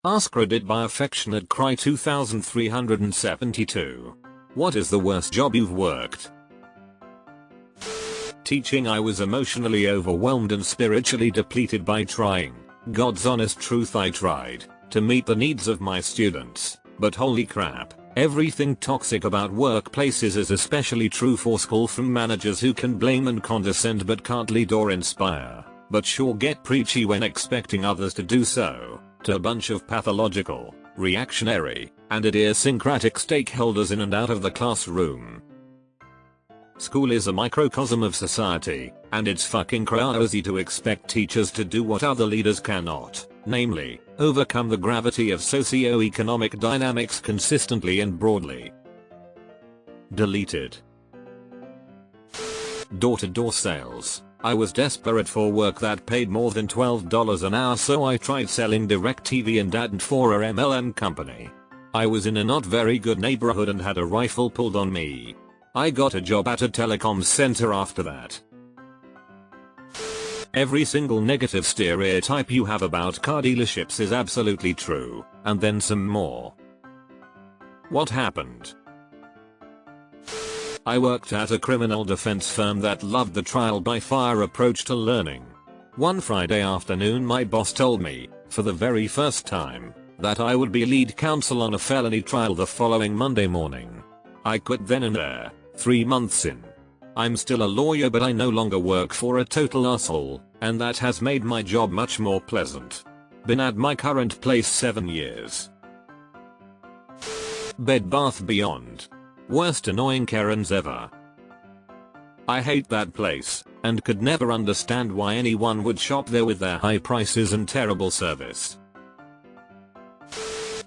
AskReddit by affectionate cry 2372. What is the worst job you've worked? Teaching. I was emotionally overwhelmed and spiritually depleted by trying. God's honest truth, I tried to meet the needs of my students, but holy crap, everything toxic about workplaces is especially true for school, from managers who can blame and condescend but can't lead or inspire, but sure get preachy when expecting others to do so, to a bunch of pathological, reactionary, and idiosyncratic stakeholders in and out of the classroom. School is a microcosm of society, and it's fucking crazy to expect teachers to do what other leaders cannot, namely, overcome the gravity of socio-economic dynamics consistently and broadly. Deleted. Door-to-door sales. I was desperate for work that paid more than $12 an hour, so I tried selling DirecTV and ad for a MLM company. I was in a not very good neighborhood and had a rifle pulled on me. I got a job at a telecom center after that. Every single negative stereotype you have about car dealerships is absolutely true, and then some more. What happened? I worked at a criminal defense firm that loved the trial by fire approach to learning. One Friday afternoon my boss told me, for the very first time, that I would be lead counsel on a felony trial the following Monday morning. I quit then and there, 3 months in. I'm still a lawyer, but I no longer work for a total asshole, and that has made my job much more pleasant. Been at my current place 7 years. Bed Bath Beyond. Worst annoying Karens ever. I hate that place, and could never understand why anyone would shop there with their high prices and terrible service.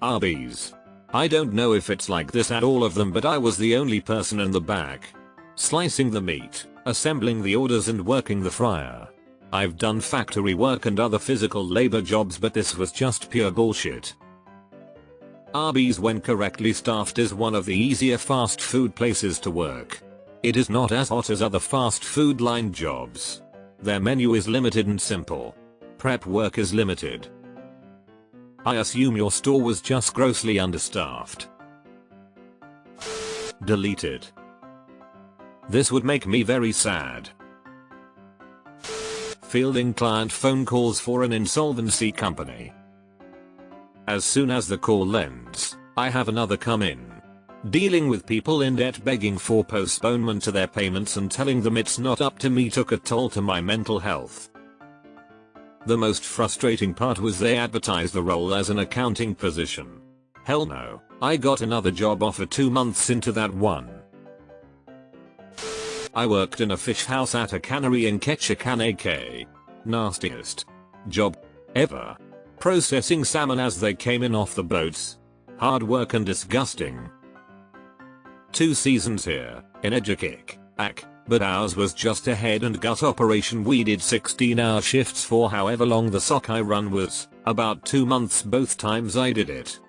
Arby's. I don't know if it's like this at all of them, but I was the only person in the back, slicing the meat, assembling the orders and working the fryer. I've done factory work and other physical labor jobs, but this was just pure bullshit. Arby's, when correctly staffed, is one of the easier fast food places to work. It is not as hot as other fast food line jobs. Their menu is limited and simple. Prep work is limited. I assume your store was just grossly understaffed. Deleted. This would make me very sad. Fielding client phone calls for an insolvency company. As soon as the call ends, I have another come in. Dealing with people in debt begging for postponement to their payments and telling them it's not up to me took a toll to my mental health. The most frustrating part was they advertised the role as an accounting position. Hell no, I got another job offer 2 months into that one. I worked in a fish house at a cannery in Ketchikan. Nastiest job ever. Processing salmon as they came in off the boats. Hard work and disgusting. 2 seasons here, in Edukick, but ours was just a head and gut operation. We did 16-hour shifts for however long the sockeye run was, about 2 months both times I did it.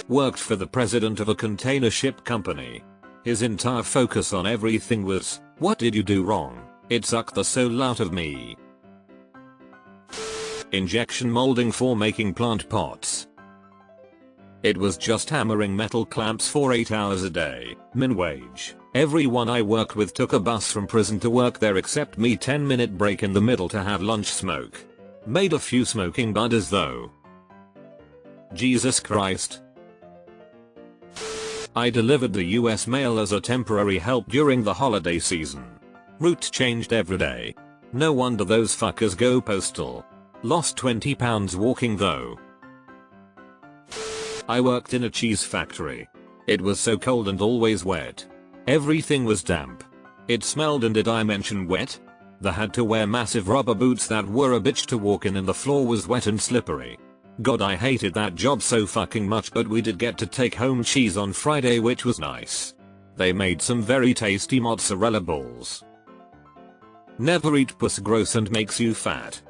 Worked for the president of a container ship company. His entire focus on everything was, what did you do wrong? It sucked the soul out of me. Injection molding for making plant pots. It was just hammering metal clamps for 8 hours a day, min wage. Everyone I worked with took a bus from prison to work there except me. 10-minute break in the middle to have lunch smoke. Made a few smoking buddies though. Jesus Christ. I delivered the US mail as a temporary help during the holiday season. Route changed every day. No wonder those fuckers go postal. Lost 20 pounds walking though. I worked in a cheese factory. It was so cold and always wet. Everything was damp. It smelled, and did I mention wet? They had to wear massive rubber boots that were a bitch to walk in, and the floor was wet and slippery. God, I hated that job so fucking much, but we did get to take home cheese on Friday, which was nice. They made some very tasty mozzarella balls. Never eat puss, gross and makes you fat.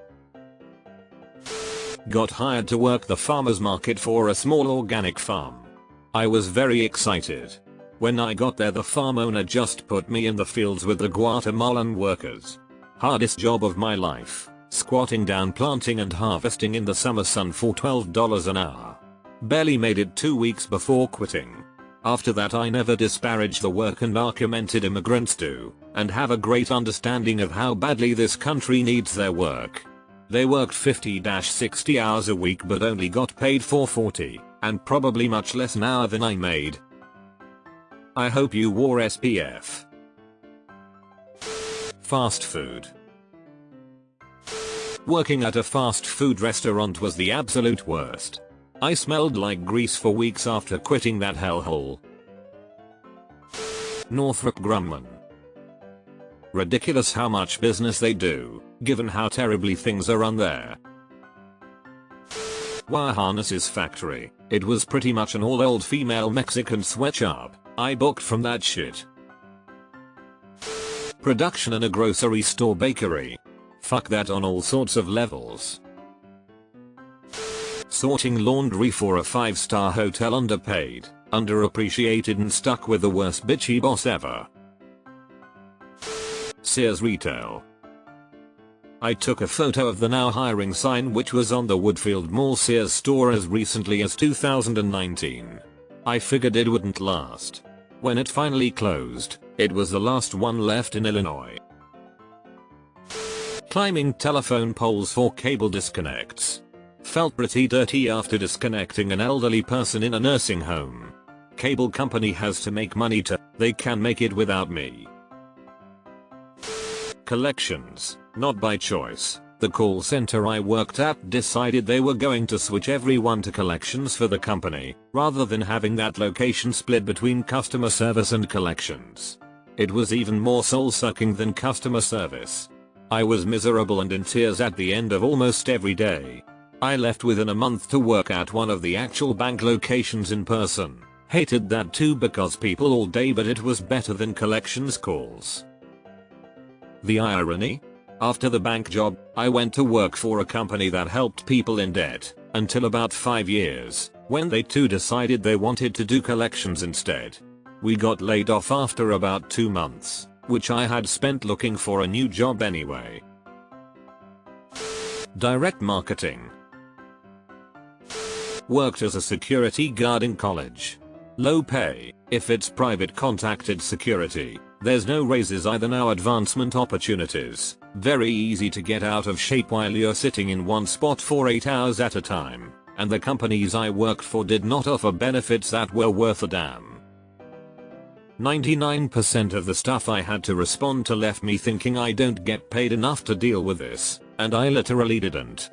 Got hired to work the farmer's market for a small organic farm. I was very excited. When I got there, the farm owner just put me in the fields with the Guatemalan workers. Hardest job of my life. Squatting down planting and harvesting in the summer sun for $12 an hour. Barely made it 2 weeks before quitting. After that I never disparaged the work undocumented immigrants do, and have a great understanding of how badly this country needs their work. They worked 50-60 hours a week but only got paid $4.40, and probably much less an hour than I made. I hope you wore SPF. Fast food. Working at a fast food restaurant was the absolute worst. I smelled like grease for weeks after quitting that hellhole. Northrop Grumman. Ridiculous how much business they do, given how terribly things are run there. Wire Harnesses Factory. It was pretty much an all-old female Mexican sweatshop. I booked from that shit. Production in a grocery store bakery. Fuck that on all sorts of levels. Sorting laundry for a 5-star hotel, underpaid, underappreciated and stuck with the worst bitchy boss ever. Sears Retail. I took a photo of the now hiring sign which was on the Woodfield Mall Sears store as recently as 2019. I figured it wouldn't last. When it finally closed, it was the last one left in Illinois. Climbing telephone poles for cable disconnects. Felt pretty dirty after disconnecting an elderly person in a nursing home. Cable company has to make money they can make it without me. Collections, not by choice. The call center I worked at decided they were going to switch everyone to collections for the company, rather than having that location split between customer service and collections. It was even more soul-sucking than customer service. I was miserable and in tears at the end of almost every day. I left within a month to work at one of the actual bank locations in person. Hated that too because people all day, but it was better than collections calls. The irony? After the bank job, I went to work for a company that helped people in debt, until about 5 years, when they too decided they wanted to do collections instead. We got laid off after about 2 months, which I had spent looking for a new job anyway. Direct marketing. Worked as a security guard in college. Low pay. If it's private contracted security, there's no raises either, no advancement opportunities. Very easy to get out of shape while you're sitting in one spot for 8 hours at a time. And the companies I worked for did not offer benefits that were worth a damn. 99% of the stuff I had to respond to left me thinking I don't get paid enough to deal with this, and I literally didn't.